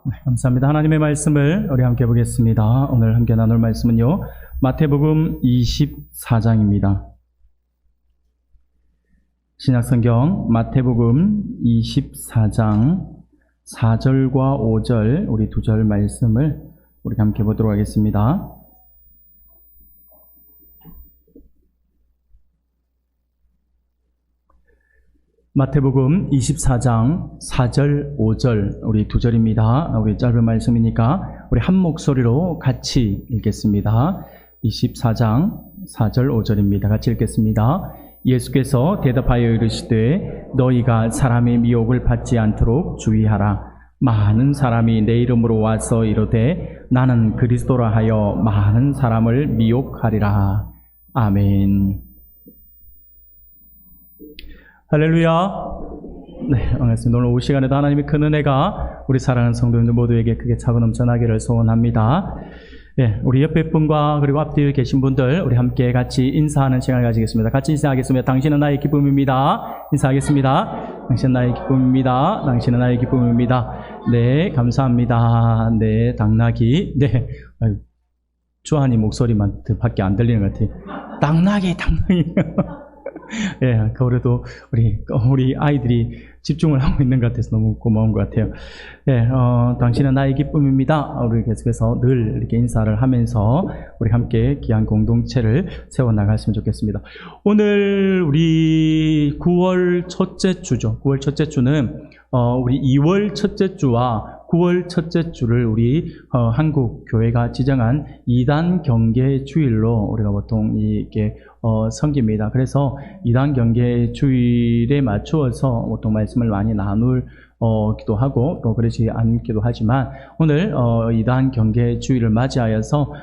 감사합니다. 하나님의 말씀을 우리 함께 보겠습니다. 오늘 함께 나눌 말씀은요, 마태복음 24장입니다. 신약성경 마태복음 24장 4절과 5절, 우리 두 절 말씀을 우리 함께 보도록 하겠습니다. 마태복음 24장 4절, 5절, 우리 두 절입니다. 우리 짧은 말씀이니까 우리 한 목소리로 같이 읽겠습니다. 24장 4절, 5절입니다. 같이 읽겠습니다. 예수께서 대답하여 이르시되 너희가 사람의 미혹을 받지 않도록 주의하라. 많은 사람이 내 이름으로 와서 이르되 나는 그리스도라 하여 많은 사람을 미혹하리라. 아멘. 할렐루야. 네, 반갑습니다. 오늘 오후 시간에도 하나님의 큰 은혜가 우리 사랑하는 성도님들 모두에게 크게 차고 넘쳐나기를 소원합니다. 네, 우리 옆에 분과 그리고 앞뒤에 계신 분들, 우리 함께 같이 인사하는 시간을 가지겠습니다. 같이 인사하겠습니다. 당신은 나의 기쁨입니다. 인사하겠습니다. 당신은 나의 기쁨입니다. 당신은 나의 기쁨입니다. 네, 감사합니다. 네, 당나귀. 네, 주한이 목소리만 밖에 안 들리는 것 같아요. 당나귀. 예, 그래도 우리 아이들이 집중을 하고 있는 것 같아서 너무 고마운 것 같아요. 예, 당신은 나의 기쁨입니다. 우리 계속해서 늘 이렇게 인사를 하면서 우리 함께 귀한 공동체를 세워나갔으면 좋겠습니다. 오늘 우리 9월 첫째 주죠. 9월 첫째 주는 우리 2월 첫째 주와 9월 첫째 주를 우리 한국 교회가 지정한 2단 경계 주일로 우리가 보통 이렇게 섬깁니다. 그래서 2단 경계 주일에 맞추어서 보통 말씀을 많이 나누기도 하고 또 그러지 않기도 하지만 오늘 2단 경계 주일을 맞이하여서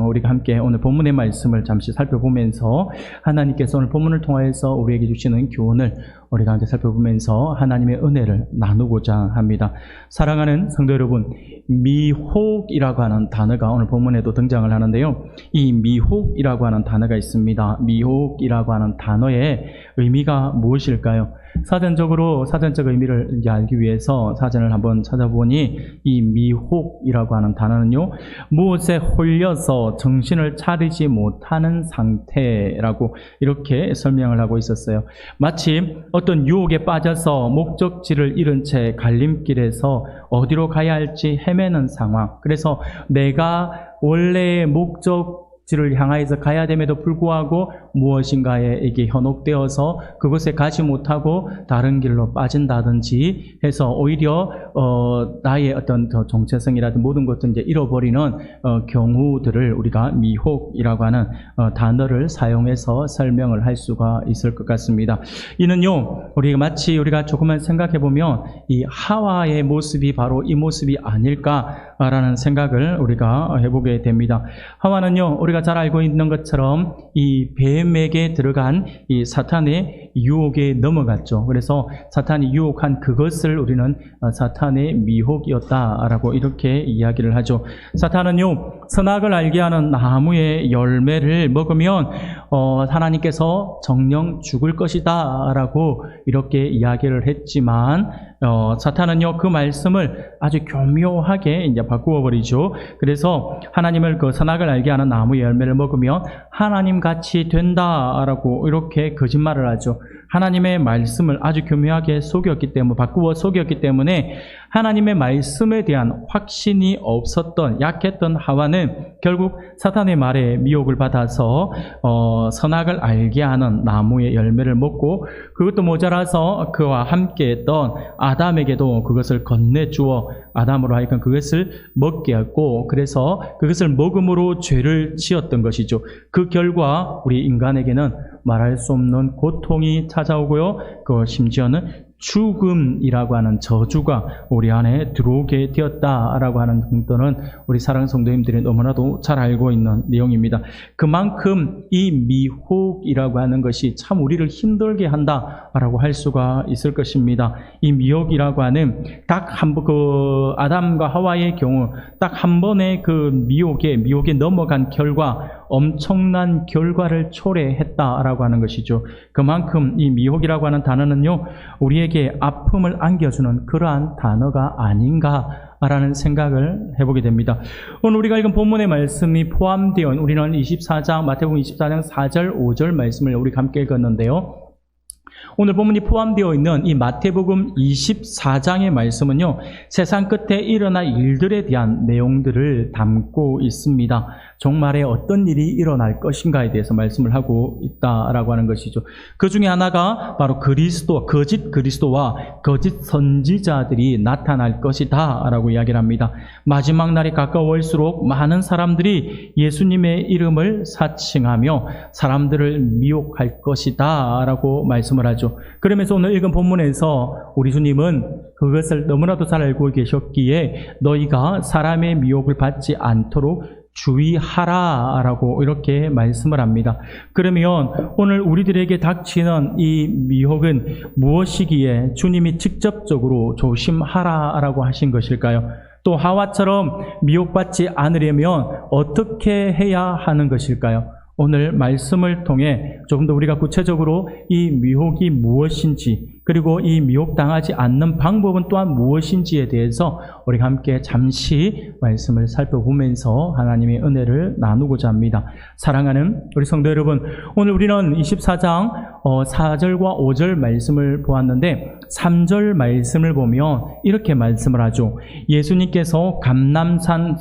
우리가 함께 오늘 본문의 말씀을 잠시 살펴보면서 하나님께서 오늘 본문을 통하여서 우리에게 주시는 교훈을 우리가 함께 살펴보면서 하나님의 은혜를 나누고자 합니다. 사랑하는 성도 여러분, 미혹이라고 하는 단어가 오늘 본문에도 등장을 하는데요. 이 미혹이라고 하는 단어가 있습니다. 미혹이라고 하는 단어의 의미가 무엇일까요? 사전적 의미를 이제 알기 위해서 사전을 한번 찾아보니 이 미혹이라고 하는 단어는요, 무엇에 홀려서 정신을 차리지 못하는 상태라고 이렇게 설명을 하고 있었어요. 마치 어떤 유혹에 빠져서 목적지를 잃은 채 갈림길에서 어디로 가야 할지 헤매는 상황. 그래서 내가 원래의 목적지를 향하여서 가야 됨에도 불구하고 무엇인가에 이게 현혹되어서 그곳에 가지 못하고 다른 길로 빠진다든지 해서 오히려 나의 어떤 정체성이라든 모든 것을 이제 잃어버리는 경우들을 우리가 미혹이라고 하는 단어를 사용해서 설명을 할 수가 있을 것 같습니다. 이는요, 우리가 조금만 생각해 보면 이 하와의 모습이 바로 이 모습이 아닐까라는 생각을 우리가 해보게 됩니다. 하와는요, 우리가 잘 알고 있는 것처럼 이 뱀에게 들어간 이 사탄의 유혹에 넘어갔죠. 그래서 사탄이 유혹한 그것을 우리는 사탄의 미혹이었다라고 이렇게 이야기를 하죠. 사탄은요, 선악을 알게 하는 나무의 열매를 먹으면 하나님께서 정녕 죽을 것이다 라고 이렇게 이야기를 했지만 사탄은요, 그 말씀을 아주 교묘하게 이제 바꾸어 버리죠. 그래서 하나님을 그 선악을 알게 하는 나무의 열매를 먹으면 하나님 같이 된다라고 이렇게 거짓말을 하죠. 하나님의 말씀을 아주 교묘하게 바꾸어 속였기 때문에 하나님의 말씀에 대한 확신이 없었던 약했던 하와는 결국 사탄의 말에 미혹을 받아서 선악을 알게 하는 나무의 열매를 먹고 그것도 모자라서 그와 함께했던 아담에게도 그것을 건네주어 아담으로 하여금 그것을 먹게 했고 그래서 그것을 먹음으로 죄를 지었던 것이죠. 그 결과 우리 인간에게는 말할 수 없는 고통이 찾아오고요. 그 심지어는 죽음이라고 하는 저주가 우리 안에 들어오게 되었다라고 하는 정도는 우리 사랑하는 성도님들이 너무나도 잘 알고 있는 내용입니다. 그만큼 이 미혹이라고 하는 것이 참 우리를 힘들게 한다라고 할 수가 있을 것입니다. 이 미혹이라고 하는 딱 한 번 아담과 하와의 경우 딱 한 번의 그 미혹에 넘어간 결과 엄청난 결과를 초래했다라고 하는 것이죠. 그만큼 이 미혹이라고 하는 단어는요, 우리에게 아픔을 안겨주는 그러한 단어가 아닌가 라는 생각을 해보게 됩니다. 오늘 우리가 읽은 본문의 말씀이 포함되어 우리는 24장, 마태복음 24장 4절, 5절 말씀을 우리가 함께 읽었는데요. 오늘 본문이 포함되어 있는 이 마태복음 24장의 말씀은요, 세상 끝에 일어날 일들에 대한 내용들을 담고 있습니다. 종말에 어떤 일이 일어날 것인가에 대해서 말씀을 하고 있다라고 하는 것이죠. 그 중에 하나가 바로 거짓 그리스도와 거짓 선지자들이 나타날 것이다 라고 이야기를 합니다. 마지막 날이 가까워올수록 많은 사람들이 예수님의 이름을 사칭하며 사람들을 미혹할 것이다 라고 말씀을 하죠. 그러면서 오늘 읽은 본문에서 우리 주님은 그것을 너무나도 잘 알고 계셨기에 너희가 사람의 미혹을 받지 않도록 주의하라 라고 이렇게 말씀을 합니다. 그러면 오늘 우리들에게 닥치는 이 미혹은 무엇이기에 주님이 직접적으로 조심하라 라고 하신 것일까요? 또 하와처럼 미혹받지 않으려면 어떻게 해야 하는 것일까요? 오늘 말씀을 통해 조금 더 우리가 구체적으로 이 미혹이 무엇인지, 그리고 이 미혹당하지 않는 방법은 또한 무엇인지에 대해서 우리가 함께 잠시 말씀을 살펴보면서 하나님의 은혜를 나누고자 합니다. 사랑하는 우리 성도 여러분, 오늘 우리는 24장 4절과 5절 말씀을 보았는데 3절 말씀을 보면 이렇게 말씀을 하죠. 예수님께서 감람산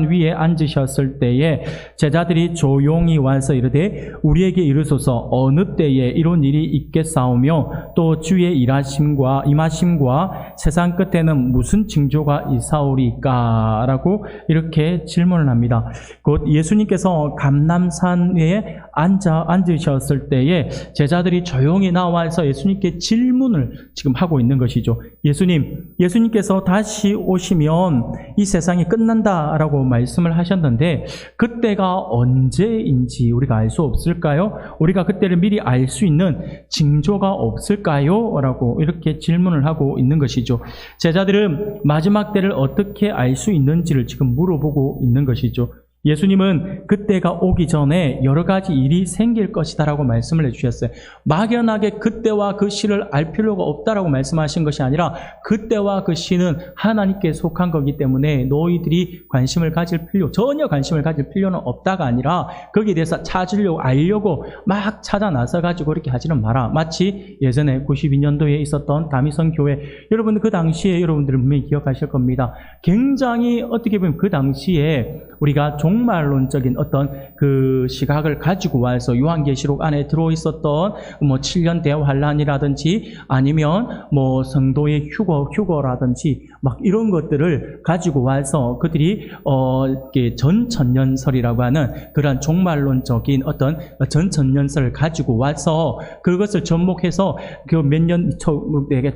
위에 앉으셨을 때에 제자들이 조용히 와서 이르되 우리에게 이르소서 어느 때에 이런 일이 있겠사오며 또 주의 임하심과 세상 끝에는 무슨 징조가 있사오리까 라고 이렇게 질문을 합니다. 곧 예수님께서 감람산에 앉으셨을 때에 제자들이 조용히 나와서 예수님께 질문을 지금 하고 있는 것이죠. 예수님께서 다시 오시면 이 세상이 끝난다 라고 말씀을 하셨는데 그때가 언제인지 우리가 알 수 없을까요? 우리가 그때를 미리 알 수 있는 징조가 없을까요? 라고 이렇게 질문을 하고 있는 것이죠. 제자들은 마지막 때를 어떻게 알 수 있는지를 지금 물어보고 있는 것이죠. 예수님은 그때가 오기 전에 여러 가지 일이 생길 것이다 라고 말씀을 해주셨어요. 막연하게 그때와 그 시를 알 필요가 없다라고 말씀하신 것이 아니라 그때와 그 시는 하나님께 속한 거기 때문에 너희들이 전혀 관심을 가질 필요는 없다가 아니라 거기에 대해서 찾으려고 알려고 막 찾아 나서가지고 그렇게 하지는 마라. 마치 예전에 92년도에 있었던 다미성 교회, 여러분 그 당시에 여러분들은 분명히 기억하실 겁니다. 굉장히 어떻게 보면 그 당시에 우리가 종말론적인 어떤 그 시각을 가지고 와서 요한계시록 안에 들어있었던 7년 대환란이라든지 아니면 성도의 휴거라든지 막 이런 것들을 가지고 와서 그들이 전천년설이라고 하는 그런 종말론적인 어떤 전천년설을 가지고 와서 그것을 접목해서 그 몇 년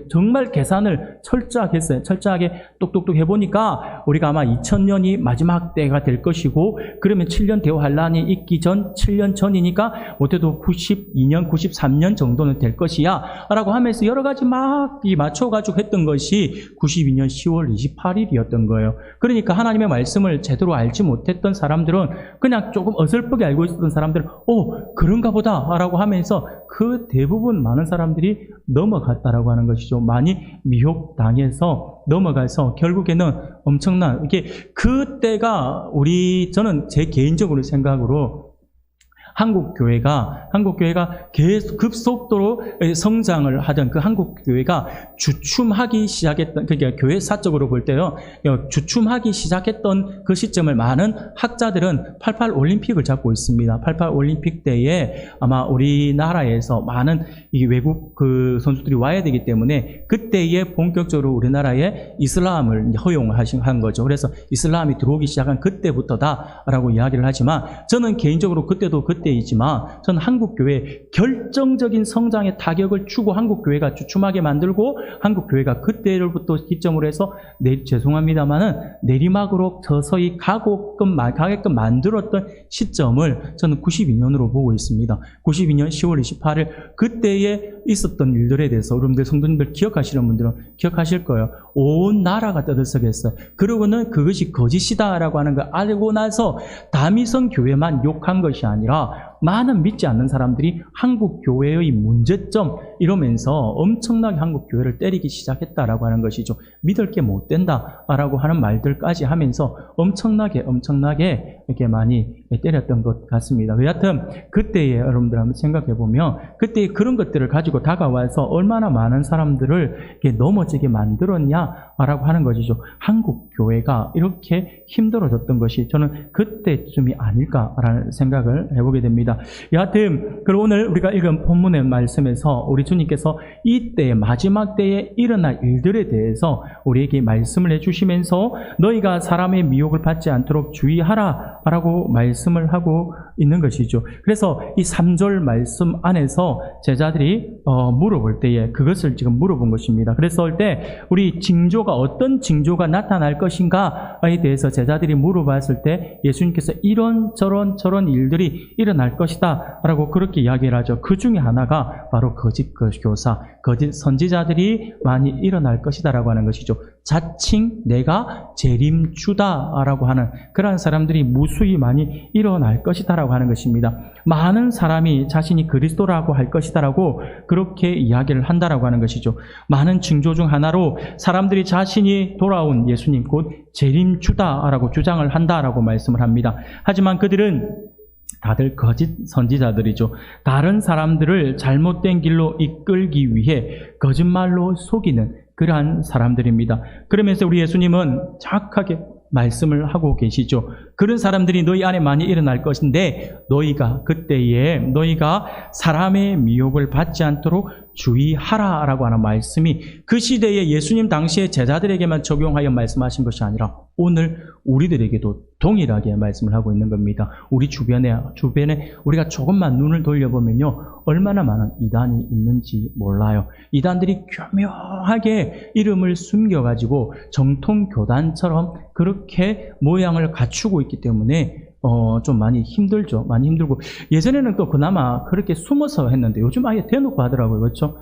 정말 계산을 철저하게 했어요. 철저하게 똑똑똑 해보니까 우리가 아마 2000년이 마지막 때가 될 것이고 그러면 7년 대환란이 있기 전 7년 전이니까 못해도 92년, 93년 정도는 될 것이야 라고 하면서 여러 가지 막 맞춰가지고 했던 것이 92년 10월 28일이었던 거예요. 그러니까 하나님의 말씀을 제대로 알지 못했던 사람들은 그냥 조금 어설프게 알고 있었던 사람들은 그런가 보다 라고 하면서 그 대부분 많은 사람들이 넘어갔다라고 하는 것이죠. 많이 미혹당해서 넘어가서 결국에는 엄청난 그때가 저는 제 개인적으로 생각으로 한국교회가 계속 급속도로 성장을 하던 그 한국교회가 주춤하기 시작했던, 그러니까 교회사적으로 볼 때요, 주춤하기 시작했던 그 시점을 많은 학자들은 88 올림픽을 잡고 있습니다. 88 올림픽 때에 아마 우리나라에서 많은 이 외국 그 선수들이 와야 되기 때문에 그때에 본격적으로 우리나라에 이슬람을 허용한 거죠. 그래서 이슬람이 들어오기 시작한 그때부터다라고 이야기를 하지만 저는 개인적으로 그때도 그때이지만 저는 한국교회 결정적인 성장의 타격을 주고 한국교회가 주춤하게 만들고 한국교회가 그때로부터 기점으로 해서 죄송합니다만은 내리막으로 서서히 가게끔 만들었던 시점을 저는 92년으로 보고 있습니다. 92년 10월 28일 그때에 있었던 일들에 대해서 여러분들 성도님들 기억하시는 분들은 기억하실 거예요. 온 나라가 떠들썩했어요. 그러고는 그것이 거짓이다라고 하는 걸 알고 나서 다미성 교회만 욕한 것이 아니라 많은 믿지 않는 사람들이 한국 교회의 문제점 이러면서 엄청나게 한국 교회를 때리기 시작했다라고 하는 것이죠. 믿을 게 못 된다라고 하는 말들까지 하면서 엄청나게 이렇게 많이 때렸던 것 같습니다. 여하튼 그때에 여러분들 한번 생각해 보면 그때 그런 것들을 가지고 다가와서 얼마나 많은 사람들을 이렇게 넘어지게 만들었냐라고 하는 것이죠. 한국 교회가 이렇게 힘들어졌던 것이 저는 그때쯤이 아닐까라는 생각을 해보게 됩니다. 여하튼 오늘 우리가 읽은 본문의 말씀에서 우리 주님께서 이때 마지막 때에 일어날 일들에 대해서 우리에게 말씀을 해주시면서 너희가 사람의 미혹을 받지 않도록 주의하라 라고 말씀을 하고 있는 것이죠. 그래서 이 3절 말씀 안에서 제자들이 물어볼 때에 그것을 지금 물어본 것입니다. 그래서 할 때 우리 징조가 어떤 징조가 나타날 것인가에 대해서 제자들이 물어봤을 때 예수님께서 이런 저런 일들이 일어날 것이다 라고 그렇게 이야기를 하죠. 그 중에 하나가 바로 거짓 교사, 거짓 선지자들이 많이 일어날 것이다 라고 하는 것이죠. 자칭 내가 재림주다 라고 하는 그러한 사람들이 무수히 많이 일어날 것이다 라고 하는 것입니다. 많은 사람이 자신이 그리스도라고 할 것이다 라고 그렇게 이야기를 한다라고 하는 것이죠. 많은 징조 중 하나로 사람들이 자신이 돌아온 예수님 곧 재림주다 라고 주장을 한다라고 말씀을 합니다. 하지만 그들은 다들 거짓 선지자들이죠. 다른 사람들을 잘못된 길로 이끌기 위해 거짓말로 속이는 그러한 사람들입니다. 그러면서 우리 예수님은 정확하게 말씀을 하고 계시죠. 그런 사람들이 너희 안에 많이 일어날 것인데 너희가 그때에 너희가 사람의 미혹을 받지 않도록 주의하라 라고 하는 말씀이 그 시대에 예수님 당시의 제자들에게만 적용하여 말씀하신 것이 아니라 오늘 우리들에게도 동일하게 말씀을 하고 있는 겁니다. 우리 주변에 우리가 조금만 눈을 돌려보면요 얼마나 많은 이단이 있는지 몰라요. 이단들이 교묘하게 이름을 숨겨가지고 정통교단처럼 그렇게 모양을 갖추고 있기 때문에 좀 많이 힘들죠. 많이 힘들고 예전에는 또 그나마 그렇게 숨어서 했는데 요즘 아예 대놓고 하더라고요. 그렇죠?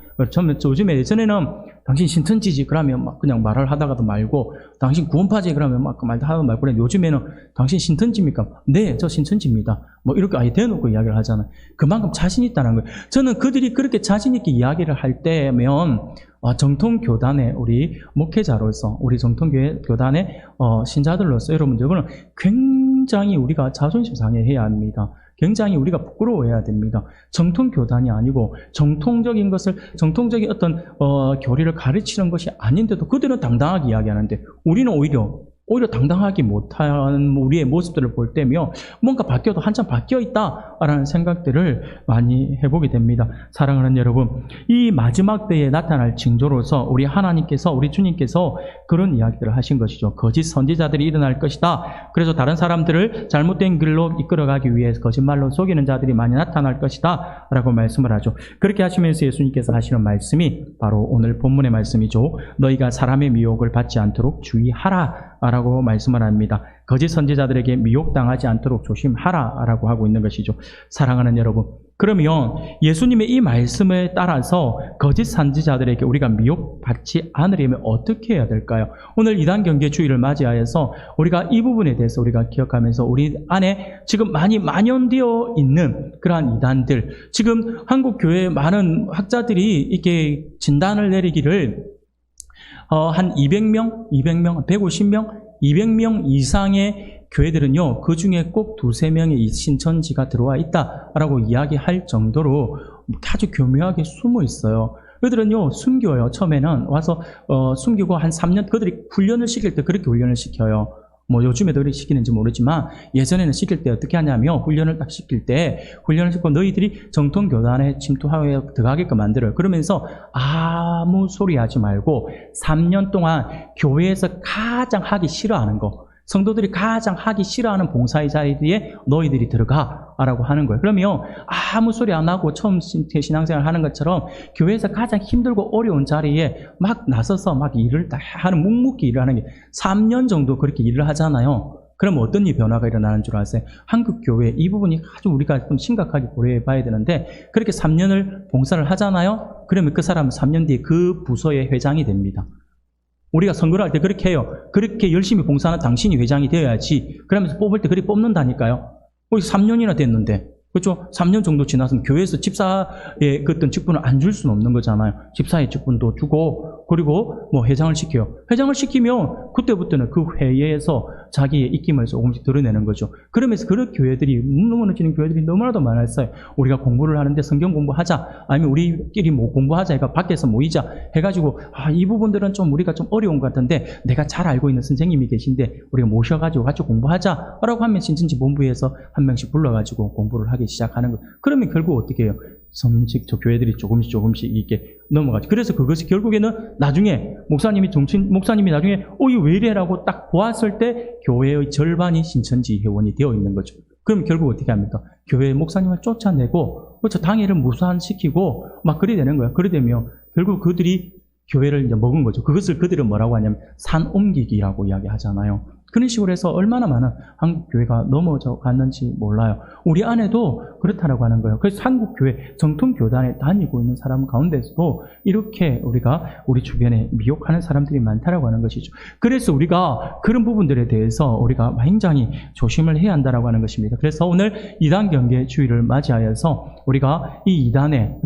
요즘에 예전에는 당신 신천지지 그러면 막 그냥 말을 하다가도 말고 당신 구원파지 그러면 막 말하다 말고 그랬는데 요즘에는 당신 신천지입니까? 네, 저 신천지입니다. 뭐 이렇게 아예 대놓고 이야기를 하잖아요. 그만큼 자신 있다는 거예요. 저는 그들이 그렇게 자신 있게 이야기를 할 때면 정통교단의 우리 목회자로서 우리 정통교단의 신자들로서 여러분들 이거는 굉장히 우리가 자존심 상해해야 합니다. 굉장히 우리가 부끄러워해야 됩니다. 정통교단이 아니고 정통적인 정통적인 어떤 교리를 가르치는 것이 아닌데도 그들은 당당하게 이야기하는데 우리는 오히려 당당하게 못하는 우리의 모습들을 볼 때며 뭔가 바뀌어도 한참 바뀌어 있다라는 생각들을 많이 해보게 됩니다. 사랑하는 여러분, 이 마지막 때에 나타날 징조로서 우리 하나님께서 우리 주님께서 그런 이야기들을 하신 것이죠. 거짓 선지자들이 일어날 것이다. 그래서 다른 사람들을 잘못된 길로 이끌어가기 위해서 거짓말로 속이는 자들이 많이 나타날 것이다 라고 말씀을 하죠. 그렇게 하시면서 예수님께서 하시는 말씀이 바로 오늘 본문의 말씀이죠. 너희가 사람의 미혹을 받지 않도록 주의하라 라고 말씀을 합니다. 거짓 선지자들에게 미혹당하지 않도록 조심하라 라고 하고 있는 것이죠. 사랑하는 여러분, 그러면 예수님의 이 말씀에 따라서 거짓 선지자들에게 우리가 미혹받지 않으려면 어떻게 해야 될까요? 오늘 이단 경계 주일을 맞이하여서 우리가 이 부분에 대해서 우리가 기억하면서 우리 안에 지금 많이 만연되어 있는 그러한 이단들, 지금 한국 교회에 많은 학자들이 이렇게 진단을 내리기를 한 200명, 150명, 200명 이상의 교회들은요, 그 중에 꼭 2-3명의 신천지가 들어와 있다라고 이야기할 정도로 아주 교묘하게 숨어 있어요. 그들은요, 숨겨요. 처음에는 와서 숨기고 한 3년, 그들이 훈련을 시킬 때 그렇게 훈련을 시켜요. 뭐 요즘에도 그렇게 시키는지 모르지만 예전에는 시킬 때 어떻게 하냐면 훈련을 딱 시킬 때 훈련을 시키고 너희들이 정통교단에 침투하여 들어가게끔 만들어요. 그러면서 아무 소리 하지 말고 3년 동안 교회에서 가장 하기 싫어하는 거, 성도들이 가장 하기 싫어하는 봉사의 자리에 너희들이 들어가라고 하는 거예요. 그러면 아무 소리 안 하고 처음 신앙생활 하는 것처럼 교회에서 가장 힘들고 어려운 자리에 막 나서서 막 일을 다 하는, 묵묵히 일을 하는 게 3년 정도 그렇게 일을 하잖아요. 그럼 어떤 변화가 일어나는 줄 아세요? 한국 교회 이 부분이 아주 우리가 좀 심각하게 고려해 봐야 되는데, 그렇게 3년을 봉사를 하잖아요. 그러면 그 사람은 3년 뒤에 그 부서의 회장이 됩니다. 우리가 선거를 할 때 그렇게 해요. 그렇게 열심히 봉사하는 당신이 회장이 되어야지. 그러면서 뽑을 때 그렇게 뽑는다니까요. 우리 3년이나 됐는데 그렇죠? 3년 정도 지났으면 교회에서 집사의 그 어떤 직분을 안 줄 수는 없는 거잖아요. 집사의 직분도 주고, 그리고 뭐 회장을 시켜요. 회장을 시키면 그때부터는 그 회의에서 자기의 입김을 조금씩 드러내는 거죠. 그러면서 그런 교회들이, 무너지는 교회들이 너무나도 많았어요. 우리가 공부를 하는데 성경 공부하자, 아니면 우리끼리 뭐 공부하자, 해가 밖에서 모이자 해가지고, 이 부분들은 좀 우리가 좀 어려운 것 같은데 내가 잘 알고 있는 선생님이 계신데 우리가 모셔가지고 같이 공부하자라고 하면 신천지 본부에서 한 명씩 불러가지고 공부를 하기 시작하는 거예요. 그러면 결국 어떻게 해요? 저 교회들이 조금씩 이렇게 넘어가죠. 그래서 그것이 결국에는 나중에 목사님이 나중에 이거 왜 이래라고 딱 보았을 때 교회의 절반이 신천지 회원이 되어 있는 거죠. 그럼 결국 어떻게 합니까? 교회 목사님을 쫓아내고 그렇죠, 당회를 무산시키고 막 그래 되는 거예요. 그래 되면 결국 그들이 교회를 이제 먹은 거죠. 그것을 그들은 뭐라고 하냐면 산 옮기기라고 이야기하잖아요. 그런 식으로 해서 얼마나 많은 한국 교회가 넘어져 갔는지 몰라요. 우리 안에도 그렇다라고 하는 거예요. 그래서 한국 교회 정통 교단에 다니고 있는 사람 가운데서도 이렇게 우리 주변에 미혹하는 사람들이 많다라고 하는 것이죠. 그래서 우리가 그런 부분들에 대해서 우리가 굉장히 조심을 해야 한다라고 하는 것입니다. 그래서 오늘 이단 경계 주의를 맞이하여서 우리가 이 이단의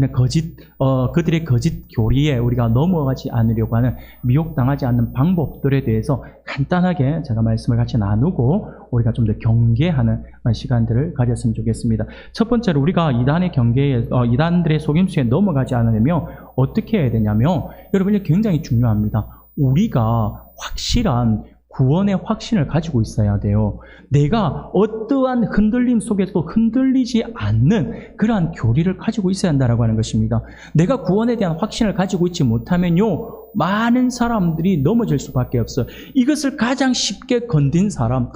그들의 거짓 교리에 우리가 넘어가지 않으려고 하는 미혹당하지 않는 방법들에 대해서 간단하게 제가 말씀을 같이 나누고 우리가 좀 더 경계하는 시간들을 가졌으면 좋겠습니다. 첫 번째로 우리가 이단들의 속임수에 넘어가지 않으려면 어떻게 해야 되냐면, 여러분 이게 굉장히 중요합니다. 우리가 확실한 구원의 확신을 가지고 있어야 돼요. 내가 어떠한 흔들림 속에서도 흔들리지 않는 그러한 교리를 가지고 있어야 한다고 하는 것입니다. 내가 구원에 대한 확신을 가지고 있지 못하면요, 많은 사람들이 넘어질 수밖에 없어요. 이것을 가장 쉽게 건드렸던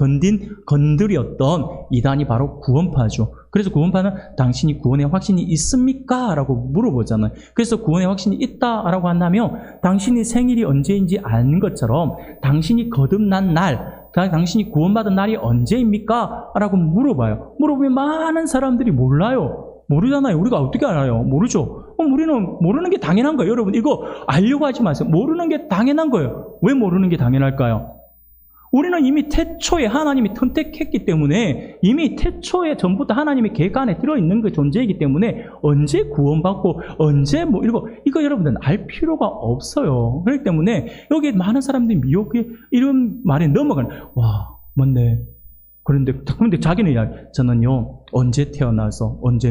이단이 바로 구원파죠. 그래서 구원파는 당신이 구원의 확신이 있습니까? 라고 물어보잖아요. 그래서 구원의 확신이 있다라고 한다면 당신이 생일이 언제인지 아는 것처럼 당신이 거듭난 날, 당신이 구원받은 날이 언제입니까? 라고 물어봐요. 물어보면 많은 사람들이 몰라요. 모르잖아요. 우리가 어떻게 알아요? 모르죠. 우리는 모르는 게 당연한 거예요. 여러분 이거 알려고 하지 마세요. 모르는 게 당연한 거예요. 왜 모르는 게 당연할까요? 우리는 이미 태초에 하나님이 선택했기 때문에, 이미 태초에 전부터 하나님의 계획 안에 들어있는 그 존재이기 때문에 언제 구원받고 언제 이거 여러분들은 알 필요가 없어요. 그렇기 때문에 여기 많은 사람들이 미혹에 이런 말에 넘어가는, 뭔데? 그런데 자기는 저는요, 언제 태어나서, 언제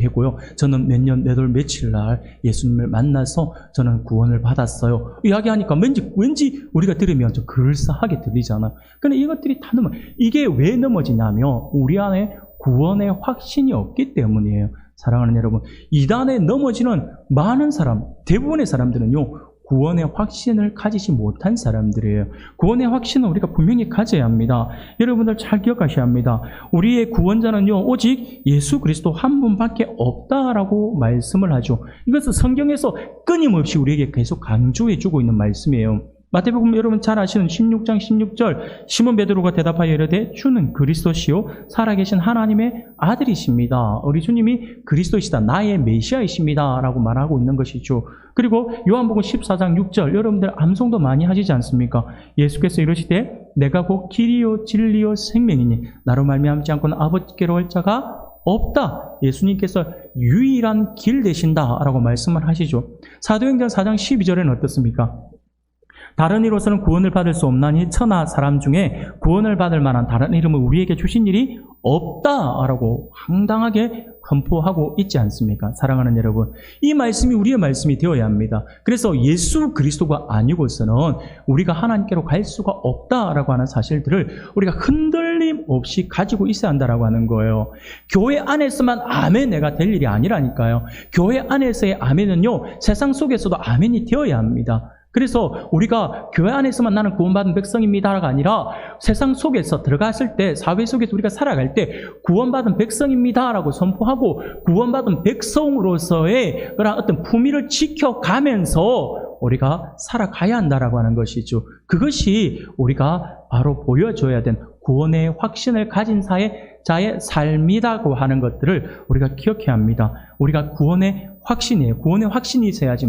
했고요. 저는 몇 년, 몇 월, 며칠 날 예수님을 만나서 저는 구원을 받았어요. 이야기하니까 왠지 우리가 들으면 좀 그럴싸하게 들리잖아요. 근데 이것들이 다 이게 왜 넘어지냐면, 우리 안에 구원의 확신이 없기 때문이에요. 사랑하는 여러분, 이단에 넘어지는 많은 대부분의 사람들은요, 구원의 확신을 가지지 못한 사람들이에요. 구원의 확신은 우리가 분명히 가져야 합니다. 여러분들 잘 기억하셔야 합니다. 우리의 구원자는요, 오직 예수 그리스도 한 분밖에 없다라고 말씀을 하죠. 이것은 성경에서 끊임없이 우리에게 계속 강조해주고 있는 말씀이에요. 마태복음 여러분 잘 아시는 16장 16절, 시몬 베드로가 대답하여 이르되 주는 그리스도시요 살아계신 하나님의 아들이십니다. 우리 주님이 그리스도시다, 나의 메시아이십니다 라고 말하고 있는 것이죠. 그리고 요한복음 14장 6절, 여러분들 암송도 많이 하시지 않습니까? 예수께서 이르시되 내가 곧 길이요 진리요 생명이니 나로 말미암지 않고는 아버지께로 올 자가 없다. 예수님께서 유일한 길 되신다라고 말씀을 하시죠. 사도행전 4장 12절에는 어떻습니까? 다른 이로서는 구원을 받을 수 없나니 천하 사람 중에 구원을 받을 만한 다른 이름을 우리에게 주신 일이 없다라고 황당하게 선포하고 있지 않습니까? 사랑하는 여러분, 이 말씀이 우리의 말씀이 되어야 합니다. 그래서 예수 그리스도가 아니고서는 우리가 하나님께로 갈 수가 없다라고 하는 사실들을 우리가 흔들림 없이 가지고 있어야 한다라고 하는 거예요. 교회 안에서만 아멘내가 될 일이 아니라니까요. 교회 안에서의 아멘은요, 세상 속에서도 아멘이 되어야 합니다. 그래서 우리가 교회 안에서만 나는 구원받은 백성입니다가 아니라 세상 속에서 들어갔을 때, 사회 속에서 우리가 살아갈 때 구원받은 백성입니다라고 선포하고 구원받은 백성으로서의 그런 어떤 품위를 지켜가면서 우리가 살아가야 한다라고 하는 것이죠. 그것이 우리가 바로 보여줘야 된 구원의 확신을 가진 자의 삶이라고 하는 것들을 우리가 기억해야 합니다. 우리가 구원의 확신이에요. 구원의 확신이 있어야지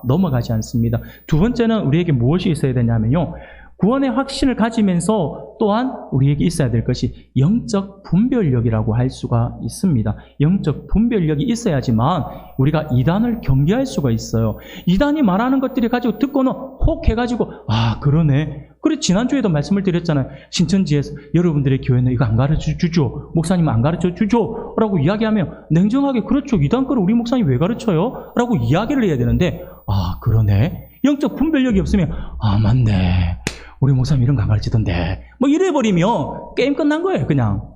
넘어가지 않습니다. 두 번째는 우리에게 무엇이 있어야 되냐면요, 구원의 확신을 가지면서 또한 우리에게 있어야 될 것이 영적 분별력이라고 할 수가 있습니다. 영적 분별력이 있어야지만 우리가 이단을 경계할 수가 있어요. 이단이 말하는 것들이 가지고 듣고는 혹 해가지고 아 그러네. 그래 지난주에도 말씀을 드렸잖아요. 신천지에서 여러분들의 교회는 이거 안 가르쳐주죠. 목사님은 안 가르쳐주죠. 라고 이야기하면 냉정하게 그렇죠. 이단 거를 우리 목사님 왜 가르쳐요? 라고 이야기를 해야 되는데 아 그러네. 영적 분별력이 없으면 아 맞네. 우리 목사님 이런 거 안 가르치던데. 뭐 이래버리면 게임 끝난 거예요. 그냥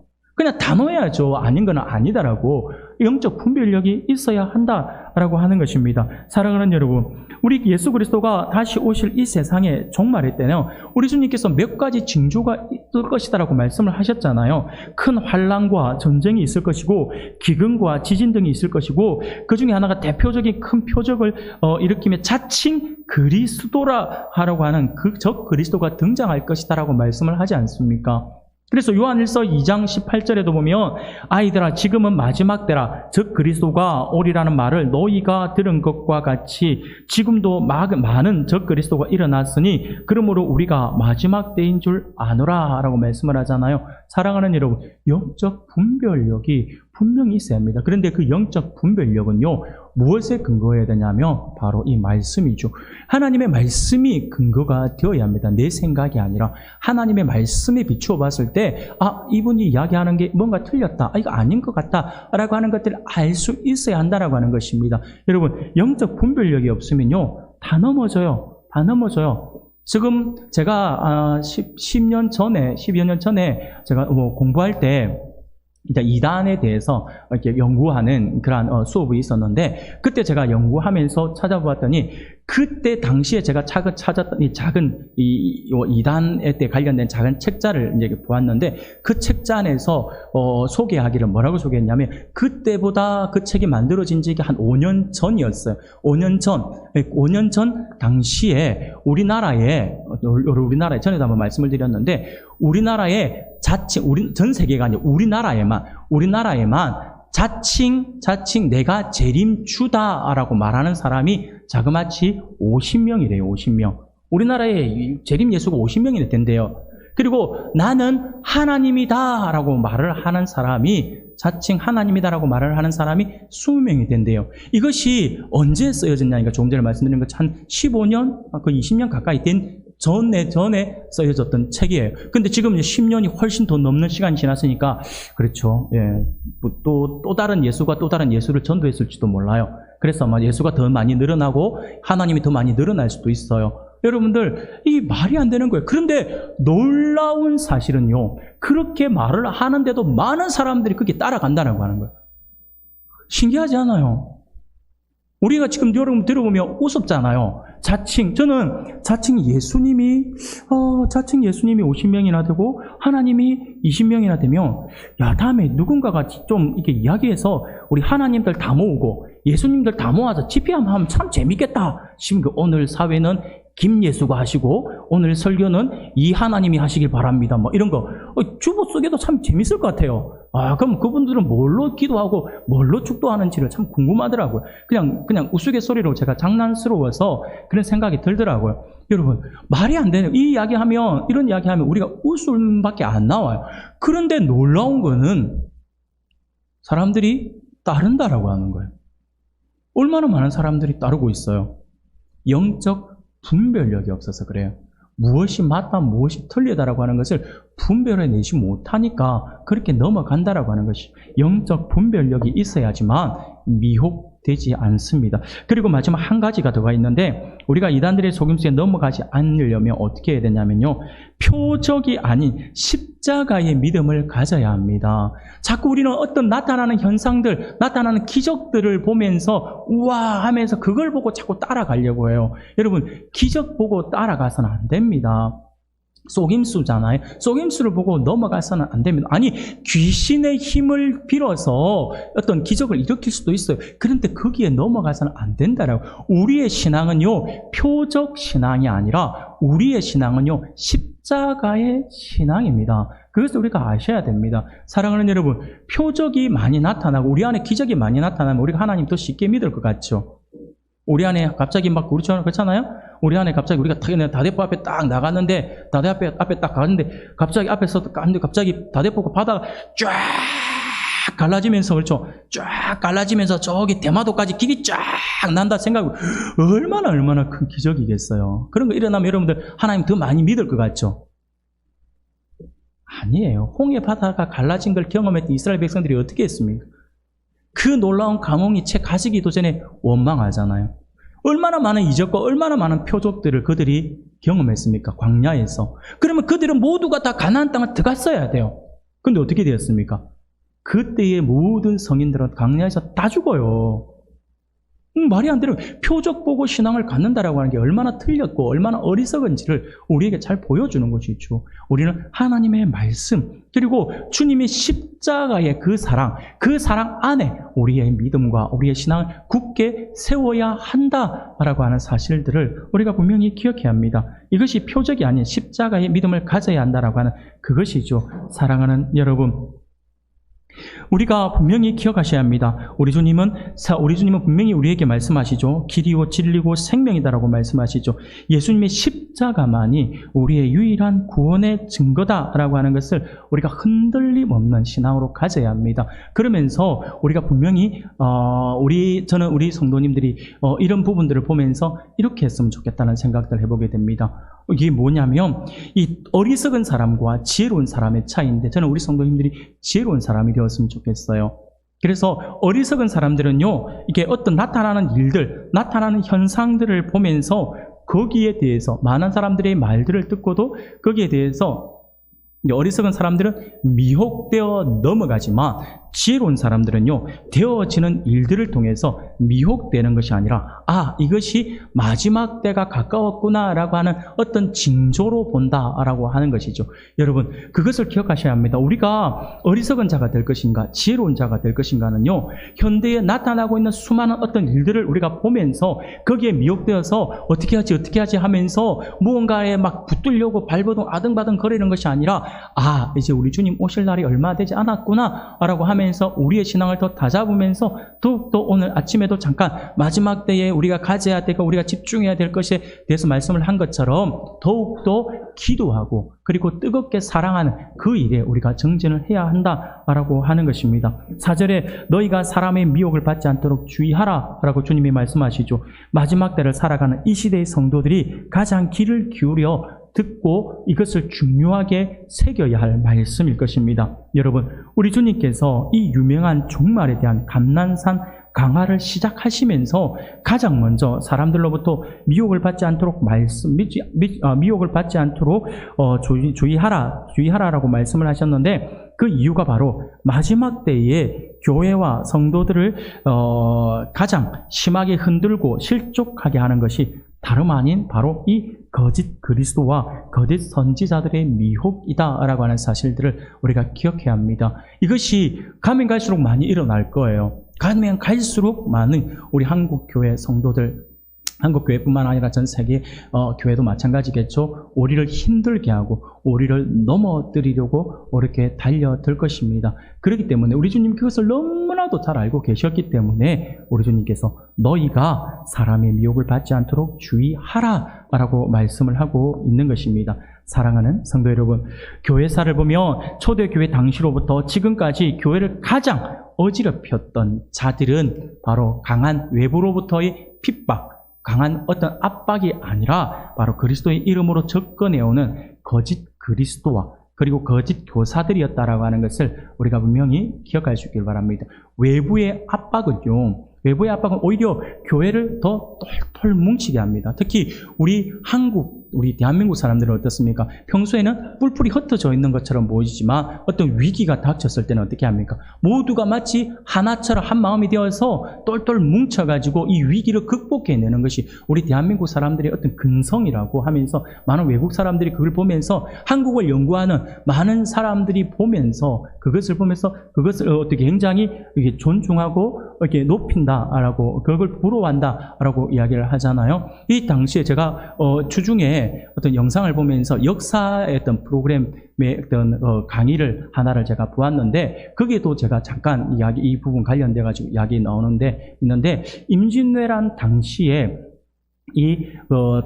단호해야죠. 아닌 건 아니다라고 영적 분별력이 있어야 한다라고 하는 것입니다. 사랑하는 여러분, 우리 예수 그리스도가 다시 오실 이 세상의 종말의 때는 우리 주님께서 몇 가지 징조가 있을 것이다라고 말씀을 하셨잖아요. 큰 환난과 전쟁이 있을 것이고 기근과 지진 등이 있을 것이고 그 중에 하나가 대표적인 큰 표적을 일으키며 자칭 그리스도라 하라고 하는 그 적 그리스도가 등장할 것이다라고 말씀을 하지 않습니까? 그래서 요한일서 2장 18절에도 보면 아이들아 지금은 마지막 때라 즉 그리스도가 오리라는 말을 너희가 들은 것과 같이 지금도 많은 적 그리스도가 일어났으니 그러므로 우리가 마지막 때인 줄 아노라 라고 말씀을 하잖아요. 사랑하는 여러분, 영적 분별력이 분명히 있어야 합니다. 그런데 그 영적 분별력은요 무엇에 근거해야 되냐면 바로 이 말씀이죠. 하나님의 말씀이 근거가 되어야 합니다. 내 생각이 아니라 하나님의 말씀에 비추어 봤을 때 아 이분이 이야기하는 게 뭔가 틀렸다. 아 이거 아닌 것 같다 라고 하는 것들을 알 수 있어야 한다라고 하는 것입니다. 여러분 영적 분별력이 없으면요 다 넘어져요. 다 넘어져요. 지금 제가 12여 년 전에 제가 공부할 때 이제 이단에 대해서 이렇게 연구하는 그런 수업이 있었는데 그때 제가 연구하면서 찾아보았더니 그때 당시에 제가 찾았던 이 작은 이단에 때 관련된 작은 책자를 이제 보았는데 그 책자 안에서 소개하기를 뭐라고 소개했냐면 그때보다 그 책이 만들어진 지 한 5년 전이었어요. 5년 전 당시에 우리나라에 전에도 한번 말씀을 드렸는데 우리나라에 전 세계가 아니고 우리나라에만 자칭 내가 재림주다라고 말하는 사람이 자그마치 50명이래요. 50명. 우리나라에 재림 예수가 50명이나 된대요. 그리고 나는 하나님이다라고 말을 하는 사람이 자칭 하나님이다라고 말을 하는 사람이 20명이 된대요. 이것이 언제 쓰여졌냐니까 조금 전에 말씀드린 것 한 15년, 거의 20년 가까이 된 전에 써여졌던 책이에요. 근데 지금 10년이 훨씬 더 넘는 시간이 지났으니까, 그렇죠. 예. 또 다른 예수가 또 다른 예수를 전도했을지도 몰라요. 그래서 아마 예수가 더 많이 늘어나고 하나님이 더 많이 늘어날 수도 있어요. 여러분들, 이게 말이 안 되는 거예요. 그런데 놀라운 사실은요, 그렇게 말을 하는데도 많은 사람들이 그게 따라간다는 하는 거예요. 신기하지 않아요? 우리가 지금 여러분 들어보면 우습잖아요. 저는 자칭 예수님이 50명이나 되고 하나님이 20명이나 되면 다음에 누군가가 좀 이렇게 이야기해서 우리 하나님들 다 모으고 예수님들 다 모아서 집회하면 하면 참 재밌겠다 싶으면 오늘 사회는 김예수가 하시고 오늘 설교는 이 하나님이 하시길 바랍니다. 뭐 이런 거 주보 속에도 참 재밌을 것 같아요. 그럼 그분들은 뭘로 기도하고 뭘로 축도하는지를 참 궁금하더라고요. 그냥 우스갯소리로 제가 장난스러워서 그런 생각이 들더라고요. 여러분, 말이 안 되는 이런 이야기 하면 우리가 웃음밖에 안 나와요. 그런데 놀라운 거는 사람들이 따른다라고 하는 거예요. 얼마나 많은 사람들이 따르고 있어요. 영적 분별력이 없어서 그래요. 무엇이 맞다, 무엇이 틀리다라고 하는 것을 분별해내지 못하니까 그렇게 넘어간다라고 하는 것이 영적 분별력이 있어야지만 미혹되지 않습니다. 그리고 마지막 한 가지가 더 있는데 우리가 이단들의 속임수에 넘어가지 않으려면 어떻게 해야 되냐면요. 표적이 아닌 십자가의 믿음을 가져야 합니다. 자꾸 우리는 어떤 나타나는 현상들, 나타나는 기적들을 보면서 우와 하면서 그걸 보고 자꾸 따라가려고 해요. 여러분, 기적 보고 따라가서는 안 됩니다. 속임수잖아요. 속임수를 보고 넘어가서는 안 됩니다. 아니, 귀신의 힘을 빌어서 어떤 기적을 일으킬 수도 있어요. 그런데 거기에 넘어가서는 안 된다라고. 우리의 신앙은요, 표적 신앙이 아니라 우리의 신앙은요, 십자가의 신앙입니다. 그것을 우리가 아셔야 됩니다. 사랑하는 여러분, 표적이 많이 나타나고 우리 안에 기적이 많이 나타나면 우리가 하나님 더 쉽게 믿을 것 같죠? 우리 안에 갑자기 막 우리처럼 그렇잖아요? 우리 안에 갑자기 우리가 다대포 앞에 딱 나갔는데, 다대포 앞에 딱 가는데, 갑자기 앞에서 가는데 갑자기 다대포가 바다가 쫙 갈라지면서, 그렇죠? 쫙 갈라지면서 저기 대마도까지 길이 쫙 난다 생각하고, 얼마나 큰 기적이겠어요. 그런 거 일어나면 여러분들 하나님 더 많이 믿을 것 같죠? 아니에요. 홍해 바다가 갈라진 걸 경험했던 이스라엘 백성들이 어떻게 했습니까? 그 놀라운 감흥이 채 가시기도 전에 원망하잖아요. 얼마나 많은 이적과 얼마나 많은 표적들을 그들이 경험했습니까? 광야에서. 그러면 그들은 모두가 다 가나안 땅을 들어갔어야 돼요. 근데 어떻게 되었습니까? 그때의 모든 성인들은 광야에서 다 죽어요. 말이 안 되는 표적 보고 신앙을 갖는다라고 하는 게 얼마나 틀렸고 얼마나 어리석은지를 우리에게 잘 보여주는 것이죠. 우리는 하나님의 말씀 그리고 주님의 십자가의 그 사랑 안에 우리의 믿음과 우리의 신앙을 굳게 세워야 한다라고 하는 사실들을 우리가 분명히 기억해야 합니다. 이것이 표적이 아닌 십자가의 믿음을 가져야 한다라고 하는 그것이죠. 사랑하는 여러분, 우리가 분명히 기억하셔야 합니다. 우리 주님은 분명히 우리에게 말씀하시죠. 길이고 진리고 생명이다라고 말씀하시죠. 예수님의 십자가만이 우리의 유일한 구원의 증거다라고 하는 것을 우리가 흔들림 없는 신앙으로 가져야 합니다. 그러면서 우리가 분명히 저는 우리 성도님들이 이런 부분들을 보면서 이렇게 했으면 좋겠다는 생각들을 해보게 됩니다. 이게 뭐냐면 이 어리석은 사람과 지혜로운 사람의 차이인데 저는 우리 성도님들이 지혜로운 사람이 되었으면 좋겠어요. 그래서 어리석은 사람들은요, 이게 어떤 나타나는 일들, 나타나는 현상들을 보면서 거기에 대해서 많은 사람들의 말들을 듣고도 거기에 대해서 어리석은 사람들은 미혹되어 넘어가지만 지혜로운 사람들은요, 되어지는 일들을 통해서 미혹되는 것이 아니라 이것이 마지막 때가 가까웠구나라고 하는 어떤 징조로 본다라고 하는 것이죠. 여러분, 그것을 기억하셔야 합니다. 우리가 어리석은 자가 될 것인가, 지혜로운 자가 될 것인가는요, 현대에 나타나고 있는 수많은 어떤 일들을 우리가 보면서 거기에 미혹되어서 어떻게 하지 하면서 무언가에 막 붙들려고 발버둥 아등바등 거리는 것이 아니라 이제 우리 주님 오실 날이 얼마 되지 않았구나라고 하면서 우리의 신앙을 더 다잡으면서 더욱더 오늘 아침에도 잠깐 마지막 때에 우리가 가져야 되고 우리가 집중해야 될 것에 대해서 말씀을 한 것처럼 더욱더 기도하고 그리고 뜨겁게 사랑하는 그 일에 우리가 정진을 해야 한다라고 하는 것입니다. 4절에 너희가 사람의 미혹을 받지 않도록 주의하라 라고 주님이 말씀하시죠. 마지막 때를 살아가는 이 시대의 성도들이 가장 귀를 기울여 듣고 이것을 중요하게 새겨야 할 말씀일 것입니다. 여러분, 우리 주님께서 이 유명한 종말에 대한 감난산 강화를 시작하시면서 가장 먼저 사람들로부터 미혹을 받지 않도록 미혹을 받지 않도록 주의하라라고 말씀을 하셨는데 그 이유가 바로 마지막 때에 교회와 성도들을 가장 심하게 흔들고 실족하게 하는 것이 다름 아닌 바로 이 거짓 그리스도와 거짓 선지자들의 미혹이다라고 하는 사실들을 우리가 기억해야 합니다. 이것이 가면 갈수록 많이 일어날 거예요. 가면 갈수록 많은 우리 한국교회 성도들, 한국교회뿐만 아니라 전 세계 교회도 마찬가지겠죠. 우리를 힘들게 하고 우리를 넘어뜨리려고 이렇게 달려들 것입니다. 그렇기 때문에 우리 주님 그것을 너무나도 잘 알고 계셨기 때문에 우리 주님께서 너희가 사람의 미혹을 받지 않도록 주의하라 라고 말씀을 하고 있는 것입니다. 사랑하는 성도 여러분, 교회사를 보면 초대교회 당시로부터 지금까지 교회를 가장 어지럽혔던 자들은 바로 강한 외부로부터의 핍박, 강한 어떤 압박이 아니라 바로 그리스도의 이름으로 접근해오는 거짓 그리스도와 그리고 거짓 교사들이었다라고 하는 것을 우리가 분명히 기억할 수 있길 바랍니다. 외부의 압박은 오히려 교회를 더 똘똘 뭉치게 합니다. 특히 우리 대한민국 사람들은 어떻습니까? 평소에는 뿔뿔이 흩어져 있는 것처럼 보이지만 어떤 위기가 닥쳤을 때는 어떻게 합니까? 모두가 마치 하나처럼 한 마음이 되어서 똘똘 뭉쳐가지고 이 위기를 극복해내는 것이 우리 대한민국 사람들의 어떤 근성이라고 하면서 많은 외국 사람들이 그걸 보면서 한국을 연구하는 많은 사람들이 보면서 그것을 어떻게 굉장히 존중하고 이렇게 높인다라고 그걸 부러워한다라고 이야기를 하잖아요. 이 당시에 제가 주중에 전에 어떤 영상을 보면서 역사의 어떤 프로그램의 어떤 강의를 하나를 제가 보았는데, 거기에도 제가 잠깐 이 부분 관련돼가지고 이야기 있는데, 임진왜란 당시에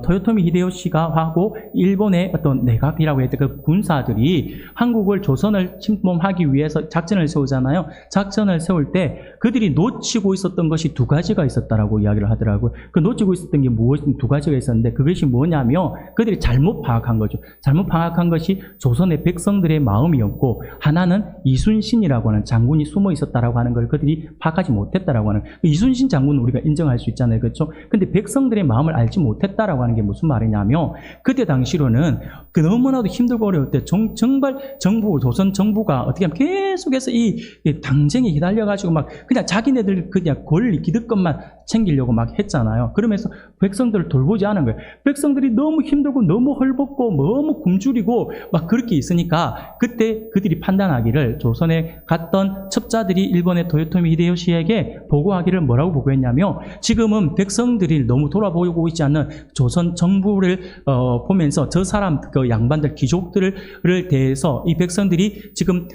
토요토미 히데요시가 하고 일본의 어떤 내각이라고 했던 그 군사들이 조선을 침범하기 위해서 작전을 세우잖아요. 작전을 세울 때 그들이 놓치고 있었던 것이 두 가지가 있었다라고 이야기를 하더라고요. 그 놓치고 있었던 게 두 가지가 있었는데, 그것이 뭐냐면 그들이 잘못 파악한 거죠. 잘못 파악한 것이 조선의 백성들의 마음이었고, 하나는 이순신이라고 하는 장군이 숨어 있었다라고 하는 걸 그들이 파악하지 못했다라고 하는, 이순신 장군은 우리가 인정할 수 있잖아요. 그렇죠? 근데 백성들의 마음을 알지 못했다라고 하는 게 무슨 말이냐면, 그때 당시로는 너무나도 힘들고 어려울 때 정말 조선 정부가 어떻게 하면 계속해서 이 당쟁에 기다려가지고 막 그냥 자기네들 그냥 권리 기득권만 챙기려고 막 했잖아요. 그러면서 백성들을 돌보지 않은 거예요. 백성들이 너무 힘들고 너무 헐벗고 너무 굶주리고 막 그렇게 있으니까, 그때 그들이 판단하기를, 조선에 갔던 첩자들이 일본의 토요토미 히데요시에게 보고하기를 뭐라고 보고했냐면, 지금은 백성들이 너무 돌아보고 있지 않는 조선 정부를 보면서 저 사람, 그 양반들, 귀족들을 대해서 이 백성들이 지금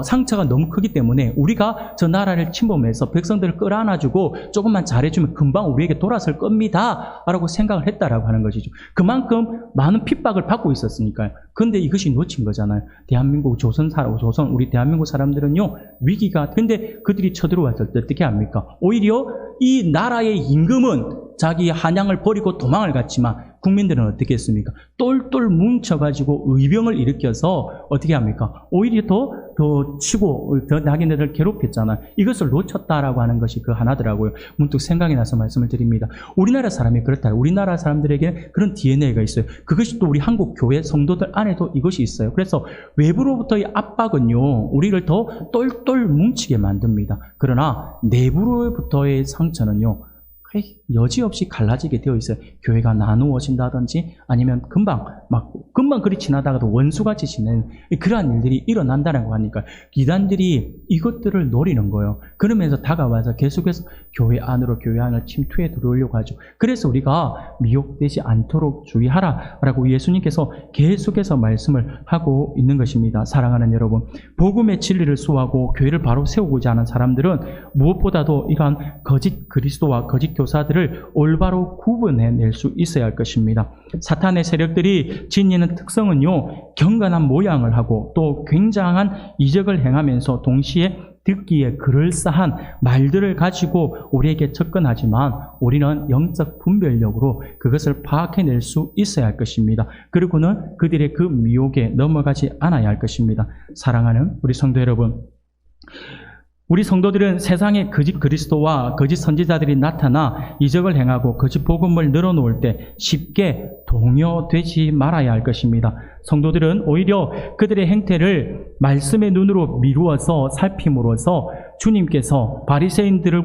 상처가 너무 크기 때문에 우리가 저 나라를 침범해서 백성들을 끌어안아주고 조금만 잘해주면 금방 우리에게 돌아설 겁니다 라고 생각을 했다라고 하는 것이죠. 그만큼 많은 핍박을 받고 있었으니까요. 근데 이것이 놓친 거잖아요. 대한민국 우리 대한민국 사람들은요, 근데 그들이 쳐들어왔을 때 어떻게 합니까? 오히려 이 나라의 임금은 자기 한양을 버리고 도망을 갔지만, 국민들은 어떻게 했습니까? 똘똘 뭉쳐가지고 의병을 일으켜서 어떻게 합니까? 오히려 더 치고 자기네들 괴롭혔잖아요. 이것을 놓쳤다라고 하는 것이 그 하나더라고요. 문득 생각이 나서 말씀을 드립니다. 우리나라 사람이 그렇다. 우리나라 사람들에게 그런 DNA가 있어요. 그것이 또 우리 한국 교회 성도들 안에도 이것이 있어요. 그래서 외부로부터의 압박은요, 우리를 더 똘똘 뭉치게 만듭니다. 그러나 내부로부터의 상처는요, 여지없이 갈라지게 되어 있어요. 교회가 나누어진다든지, 아니면 금방 그리 지나다가도 원수같이 지내는 그러한 일들이 일어난다는 거 하니까, 이단들이 이것들을 노리는 거예요. 그러면서 다가와서 계속해서 교회 안을 침투해 들어오려고 하죠. 그래서 우리가 미혹되지 않도록 주의하라라고 예수님께서 계속해서 말씀을 하고 있는 것입니다. 사랑하는 여러분, 복음의 진리를 수호하고 교회를 바로 세우고자 하는 사람들은 무엇보다도 이러한 거짓 그리스도와 거짓 교사들을 올바로 구분해낼 수 있어야 할 것입니다. 사탄의 세력들이 지니는 특성은요, 경건한 모양을 하고 또 굉장한 이적을 행하면서 동시에 듣기에 그럴싸한 말들을 가지고 우리에게 접근하지만, 우리는 영적 분별력으로 그것을 파악해낼 수 있어야 할 것입니다. 그리고는 그들의 그 미혹에 넘어가지 않아야 할 것입니다. 사랑하는 우리 성도 여러분, 우리 성도들은 세상에 거짓 그리스도와 거짓 선지자들이 나타나 이적을 행하고 거짓 복음을 늘어놓을 때 쉽게 동요되지 말아야 할 것입니다. 성도들은 오히려 그들의 행태를 말씀의 눈으로 미루어서 살핌으로써 주님께서 바리새인들의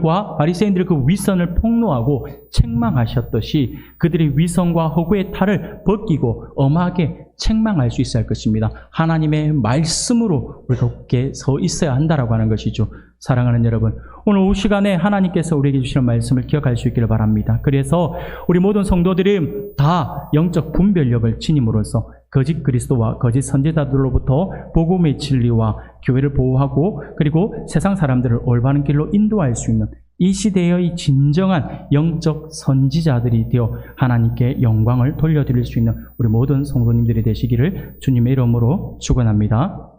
그 위선을 폭로하고 책망하셨듯이 그들의 위선과 허구의 탈을 벗기고 엄하게 책망할 수 있어야 할 것입니다. 하나님의 말씀으로 우리가 굳게 서 있어야 한다라고 하는 것이죠. 사랑하는 여러분, 오늘 오후 시간에 하나님께서 우리에게 주시는 말씀을 기억할 수 있기를 바랍니다. 그래서 우리 모든 성도들이 다 영적 분별력을 지님으로써 거짓 그리스도와 거짓 선지자들로부터 복음의 진리와 교회를 보호하고, 그리고 세상 사람들을 올바른 길로 인도할 수 있는 이 시대의 진정한 영적 선지자들이 되어 하나님께 영광을 돌려드릴 수 있는 우리 모든 성도님들이 되시기를 주님의 이름으로 축원합니다.